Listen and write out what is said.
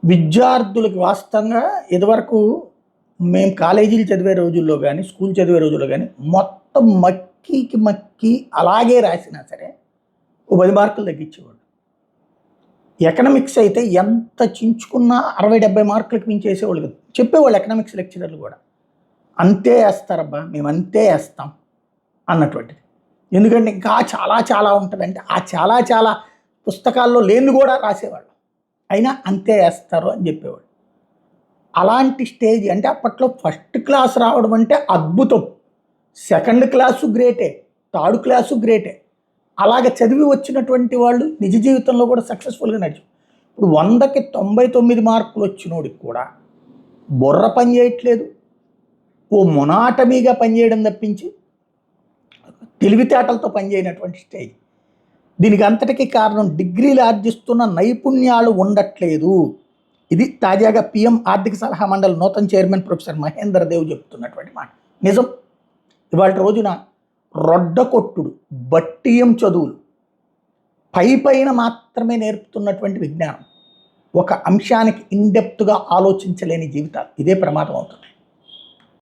విద్యార్థులకి వాస్తవంగా ఇదివరకు మేము కాలేజీలు చదివే రోజుల్లో కానీ స్కూల్ చదివే రోజుల్లో కానీ మొత్తం మక్కికి మక్కి అలాగే రాసినా సరే ఓ 10 మార్కులు తగ్గించేవాడు. ఎకనామిక్స్ అయితే ఎంత చించుకున్నా 60-70 మార్కులకు మించేసేవాళ్ళు కదా. చెప్పేవాళ్ళు ఎకనామిక్స్ లెక్చరర్లు కూడా అంతే వేస్తారబ్బా, మేము అంతే వేస్తాం అన్నటువంటిది. ఎందుకంటే ఇంకా చాలా చాలా ఉంటుందంటే ఆ చాలా చాలా పుస్తకాల్లో లేని కూడా రాసేవాళ్ళు, అయినా అంతే వేస్తారు అని చెప్పేవాడు. అలాంటి స్టేజ్ అంటే అప్పట్లో ఫస్ట్ క్లాస్ రావడం అంటే అద్భుతం, సెకండ్ క్లాసు గ్రేటే, థర్డ్ క్లాసు గ్రేటే. అలాగ చదివి వచ్చినటువంటి వాళ్ళు నిజ జీవితంలో కూడా సక్సెస్ఫుల్గా నడిచి ఇప్పుడు 100కి 99 మార్కులు వచ్చినోడికి కూడా బుర్ర పని చేయట్లేదు, ఓ మొనాటమీగా పనిచేయడం తప్పించి తెలివితేటలతో పనిచేయనటువంటి స్టేజ్. దీనికి అంతటికీ కారణం డిగ్రీలు ఆర్జిస్తున్న నైపుణ్యాలు ఉండట్లేదు. ఇది తాజాగా పిఎం ఆర్థిక సలహా మండలి నూతన చైర్మన్ ప్రొఫెసర్ మహేందర్ దేవ్ చెప్తున్నటువంటి మాట. నిజం. ఇవాళ రోజున రొడ్డకొట్టుడు, బట్టియం చదువులు, పైన మాత్రమే నేర్పుతున్నటువంటి విజ్ఞానం, ఒక అంశానికి ఇన్డెప్త్గా ఆలోచించలేని జీవితాలు, ఇదే ప్రమాదం అవుతుంది.